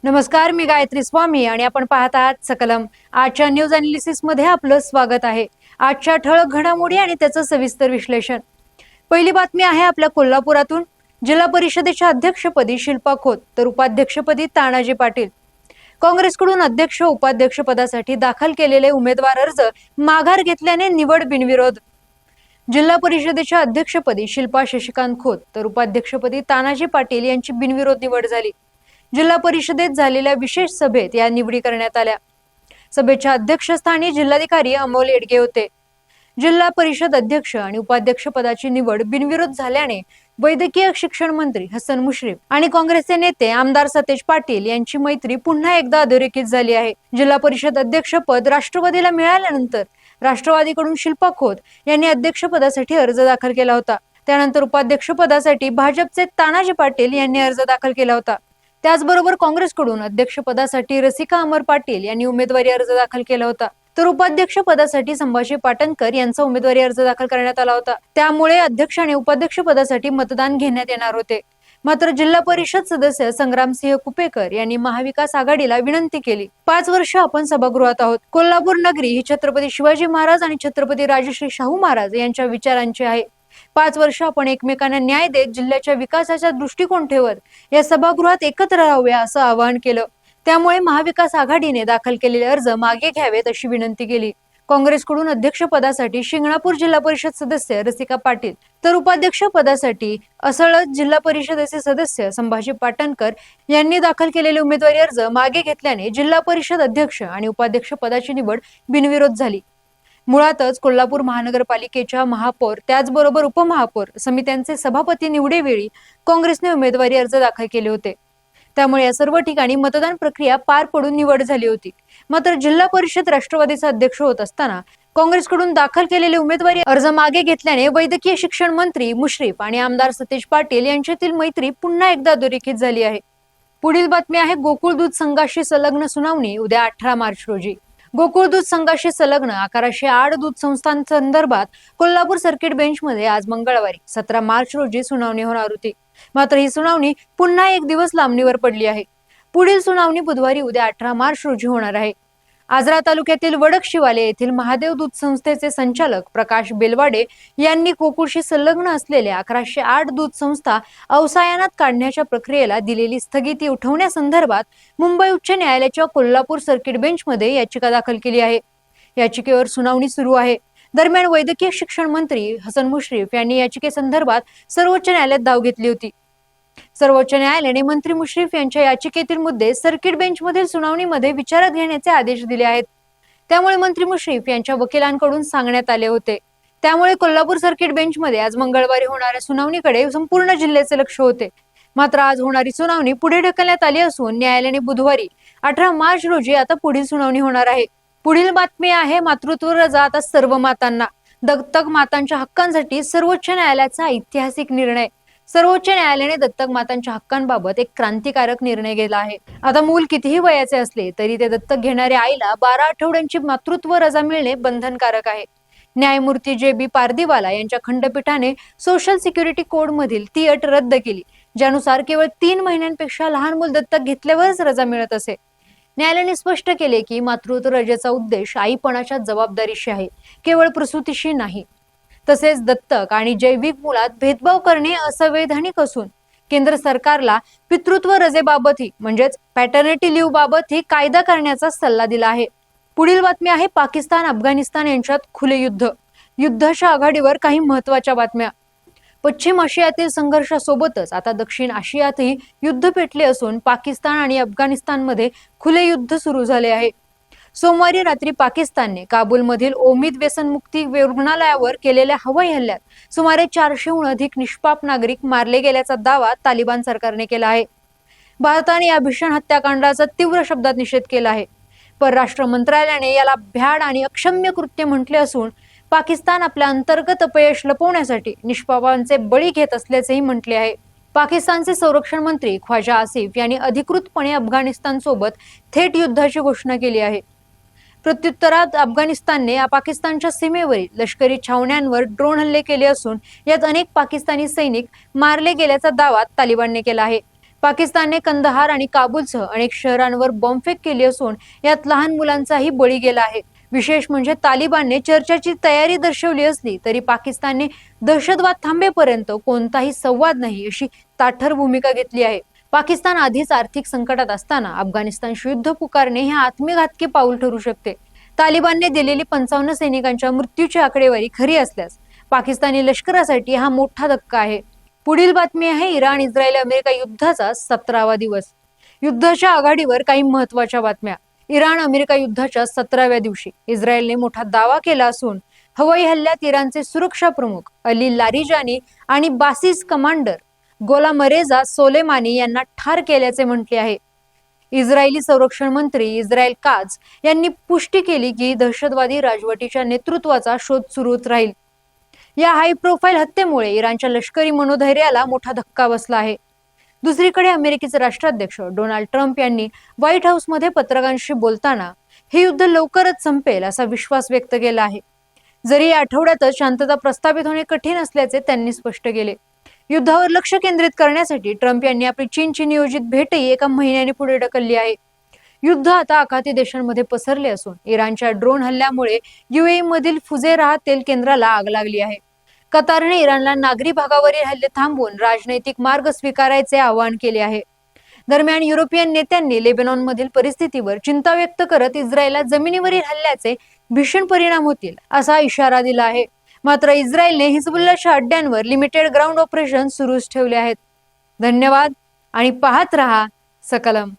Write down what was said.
नमस्कार, मी गायत्री स्वामी आणि आपण पाहत आहात सकलम. आजच्या न्यूज अनालिसिस मध्ये आपलं स्वागत आहे. आजच्या ठळक घडामोडी आणि त्याचं सविस्तर विश्लेषण. पहिली बातमी आहे आपल्या कोल्हापुरातून. जिल्हा परिषदेच्या अध्यक्षपदी शिल्पा खोत तर उपाध्यक्षपदी तानाजी पाटील. काँग्रेसकडून अध्यक्ष उपाध्यक्ष पदासाठी दाखल केलेले उमेदवार अर्ज माघार घेतल्याने निवड बिनविरोध. जिल्हा परिषदेच्या अध्यक्षपदी शिल्पा शशिकांत खोत तर उपाध्यक्षपदी तानाजी पाटील यांची बिनविरोध निवड झाली. जिल्हा परिषदेत झालेल्या विशेष सभेत या निवडी करण्यात आल्या. सभेच्या अध्यक्षस्थानी जिल्हाधिकारी अमोल येडगे होते. जिल्हा परिषद अध्यक्ष आणि उपाध्यक्ष पदाची निवड बिनविरोध झाल्याने वैद्यकीय शिक्षण मंत्री हसन मुश्रीफ आणि काँग्रेसचे नेते आमदार सतेज पाटील यांची मैत्री पुन्हा एकदा अधोरेखित झाली आहे. जिल्हा परिषद अध्यक्षपद राष्ट्रवादीला मिळाल्यानंतर राष्ट्रवादीकडून शिल्पा खोत यांनी अध्यक्षपदासाठी अर्ज दाखल केला होता. त्यानंतर उपाध्यक्ष पदासाठी भाजपचे तानाजी पाटील यांनी अर्ज दाखल केला होता. त्याचबरोबर काँग्रेसकडून अध्यक्षपदासाठी रसिका अमर पाटील यांनी उमेदवारी अर्ज दाखल केला होता. तर उपाध्यक्ष पदासाठी संभाजी पाटणकर यांचा उमेदवारी अर्ज दाखल करण्यात आला होता. त्यामुळे अध्यक्ष आणि उपाध्यक्ष पदासाठी मतदान घेण्यात येणार होते. मात्र जिल्हा परिषद सदस्य संग्रामसिंह कुपेकर यांनी महाविकास आघाडीला विनंती केली. 5 वर्ष आपण सभागृहात आहोत. कोल्हापूर नगरी ही छत्रपती शिवाजी महाराज आणि छत्रपती राजश्री शाहू महाराज यांच्या विचारांची आहे. 5 वर्ष आपण एकमेकांना न्याय देत जिल्ह्याच्या विकासाचा दृष्टिकोन ठेवत या सभागृहात एकत्र राहूया असं आवाहन केलं. त्यामुळे महाविकास आघाडीने दाखल केलेले अर्ज मागे घ्यावेत अशी विनंती केली. काँग्रेसकडून अध्यक्षपदासाठी शिंगणापूर जिल्हा परिषद सदस्य रसिका पाटील तर उपाध्यक्ष पदासाठी असळद जिल्हा परिषदेचे सदस्य संभाजी पाटणकर यांनी दाखल केलेले उमेदवारी अर्ज मागे घेतल्याने जिल्हा परिषद अध्यक्ष आणि उपाध्यक्ष पदाची निवड बिनविरोध झाली. मुळातच कोल्हापूर महानगरपालिकेच्या महापौर त्याचबरोबर उपमहापौर समित्यांचे सभापती निवडेवेळी काँग्रेसने उमेदवारी अर्ज दाखल केले होते. त्यामुळे या सर्व ठिकाणी मतदान प्रक्रिया पार पडून निवड झाली होती. मात्र जिल्हा परिषद राष्ट्रवादीचा अध्यक्ष होत असताना काँग्रेसकडून दाखल केलेले उमेदवारी अर्ज मागे घेतल्याने वैद्यकीय शिक्षण मंत्री मुश्रीफ आणि आमदार सतेज पाटील यांच्यातील मैत्री पुन्हा एकदा अधोरेखित झाली आहे. पुढील बातमी आहे गोकुळ दूध संघाशी संलग्न सुनावणी उद्या 18 मार्च रोजी. गोकुळ दूध संघाशी संलग्न 1108 दूध संस्थांसंदर्भात कोल्हापूर सर्किट बेंचमध्ये आज मंगळवारी 17 मार्च रोजी सुनावणी होणार होती. मात्र ही सुनावणी पुन्हा एक दिवस लांबणीवर पडली आहे. पुढील सुनावणी बुधवारी उद्या 18 मार्च रोजी होणार आहे. आजरा तालुक्यातील वडक शिवाले येथील महादेव दूध संस्थेचे संचालक प्रकाश बेलवाडे यांनी गोकुळशी संलग्न असलेल्या 1108 दूध संस्था अवसायनात काढण्याच्या प्रक्रियेला दिलेली स्थगिती उठवण्यासंदर्भात मुंबई उच्च न्यायालयाच्या कोल्हापूर सर्किट बेंचमध्ये याचिका दाखल केली आहे. याचिकेवर सुनावणी सुरू आहे. दरम्यान वैद्यकीय शिक्षण मंत्री हसन मुश्रीफ यांनी याचिकेसंदर्भात सर्वोच्च न्यायालयात धाव घेतली होती. सर्वोच्च न्यायालयाने मंत्री मुश्रीफ यांच्या याचिकेतील मुद्दे सर्किट बेंचमधील सुनावणीमध्ये विचारात घेण्याचे आदेश दिले आहेत. त्यामुळे मंत्री मुश्रीफ यांच्या वकिलांकडून सांगण्यात आले होते. त्यामुळे कोल्हापूर सर्किट बेंचमध्ये आज मंगळवारी होणाऱ्या सुनावणीकडे संपूर्ण जिल्ह्याचे लक्ष होते. मात्र आज होणारी सुनावणी पुढे ढकलण्यात आली असून न्यायालयाने बुधवारी 18 मार्च रोजी आता पुढील सुनावणी होणार आहे. पुढील बातमी आहे मातृत्व रजा आता सर्व मातांना. दत्तक मातांच्या हक्कांसाठी सर्वोच्च न्यायालयाचा ऐतिहासिक निर्णय. सर्वोच्च न्यायालयाने दत्तक मातांच्या हक्कांबाबत एक क्रांतिकारक निर्णय घेतला आहे. आता मूल कितीही वयाचे असले तरी ते दत्तक घेणाऱ्या आईला 12 आठवड्यांची मातृत्व रजा मिळणे बंधनकारक आहे. न्यायमूर्ती JB पारदीवाला यांच्या खंडपीठाने सोशल सिक्युरिटी कोड मधील ती अट रद्द केली, ज्यानुसार केवळ 3 महिन्यांपेक्षा लहान मूल दत्तक घेतल्यावरच रजा मिळत असे. न्यायालयाने स्पष्ट केले की मातृत्व रजेचा उद्देश आईपणाच्या जबाबदारीशी आहे, केवळ प्रसूतीशी नाही. तसेच दत्तक आणि जैविक मुलात भेदभाव करणे असंवैधानिक असून केंद्र सरकारला पितृत्व रजेबाबतही म्हणजेच पॅटर्निटी लिव्ह बाबतही कायदा करण्याचा सल्ला दिला आहे. पुढील बातमी आहे पाकिस्तान अफगाणिस्तान यांच्यात खुले युद्ध. युद्धाच्या आघाडीवर काही महत्वाच्या बातम्या. पश्चिम आशियातील संघर्षासोबतच आता दक्षिण आशियातही युद्ध पेटले असून पाकिस्तान आणि अफगाणिस्तानमध्ये खुले युद्ध सुरू झाले आहे. सोमवारी रात्री पाकिस्तानने काबूलमधील ओमिद व्यसनमुक्ती रुग्णालयावर केलेल्या हवाई हल्ल्यात सुमारे 400हून अधिक निष्पाप नागरिक मारले गेल्याचा दावा तालिबान सरकारने केला आहे. भारताने या भीषण हत्याकांडाचा तीव्र शब्दात निषेध केला आहे. परराष्ट्र मंत्रालयाने याला भ्याड आणि अक्षम्य कृत्य म्हटले असून पाकिस्तान आपल्या अंतर्गत अपयश लपवण्यासाठी निष्पापांचे बळी घेत असल्याचेही म्हटले आहे. पाकिस्तानचे संरक्षण मंत्री ख्वाजा आसिफ यांनी अधिकृतपणे अफगाणिस्तान सोबत थेट युद्धाची घोषणा केली आहे. प्रत्युत्तरात अफगाणिस्तानने पाकिस्तानच्या सीमेवरील लष्करी छावण्यांवर ड्रोन हल्ले केले असून यात अनेक पाकिस्तानी सैनिक मारले गेल्याचा दावा तालिबानने केला आहे. पाकिस्तानने कंदहार आणि काबूलसह अनेक शहरांवर बॉम्बफेक केली असून यात लहान मुलांचाही बळी गेला आहे. विशेष म्हणजे तालिबानने चर्चेची तयारी दर्शवली असली तरी पाकिस्तानने दहशतवाद थांबेपर्यंत कोणताही संवाद नाही अशी ताठर भूमिका घेतली आहे. पाकिस्तान आधीच आर्थिक संकटात असताना अफगाणिस्तानशी युद्ध पुकारणे हे आत्मघातकी पाऊल ठरू शकते. तालिबानने दिलेली 55 सैनिकांच्या मृत्यूची आकडेवारी खरी असल्यास पाकिस्तानी लष्करासाठी हा मोठा धक्का आहे. पुढील बातमी आहे इराण इस्रायल अमेरिका युद्धाचा 17वा दिवस. युद्धाच्या आघाडीवर काही महत्त्वाच्या बातम्या. इराण अमेरिका युद्धाच्या 17व्या दिवशी इस्रायलने मोठा दावा केला असून हवाई हल्ल्यात इराणचे सुरक्षा प्रमुख अली लारिजानी आणि बासिस कमांडर गोलाम रेजा सोलेमानी यांना ठार केल्याचे म्हटले आहे. इस्रायली संरक्षण मंत्री इस्रायल काज यांनी पुष्टी केली की दहशतवादी राजवटीच्या नेतृत्वाचा शोध सुरूच राहील. या हाय प्रोफाईल हत्येमुळे इराणच्या लष्करी मनोधैर्याला मोठा धक्का बसला आहे. दुसरीकडे अमेरिकेचे राष्ट्राध्यक्ष डोनाल्ड ट्रम्प यांनी व्हाईट हाऊसमध्ये पत्रकारांशी बोलताना हे युद्ध लवकरच संपेल असा विश्वास व्यक्त केला आहे. जरी या आठवड्यातच शांतता प्रस्थापित होणे कठीण असल्याचे त्यांनी स्पष्ट केले. युद्धावर लक्ष केंद्रित करण्यासाठी ट्रम्प यांनी आपली चीनची नियोजित भेटही एका महिन्याने पुढे ढकलली आहे. युद्ध आता आखाती देशांमध्ये पसरले असून इराणच्या ड्रोन हल्ल्यामुळे UAE मधील फुजेराह तेल केंद्राला आग लागली आहे. कतारने इराणला नागरी भागावरील हल्ले थांबवून राजनैतिक मार्ग स्वीकारायचे आवाहन केले आहे. दरम्यान युरोपियन नेत्यांनी लेबनॉनमधील परिस्थितीवर चिंता व्यक्त करत इस्रायलला जमिनीवरील हल्ल्याचे भीषण परिणाम होतील असा इशारा दिला आहे. मात्र इस्रायलने हिजबुल्लाच्या अड्ड्यांवर लिमिटेड ग्राउंड ऑपरेशन सुरूच ठेवले आहेत. धन्यवाद आणि पाहत रहा सकलम.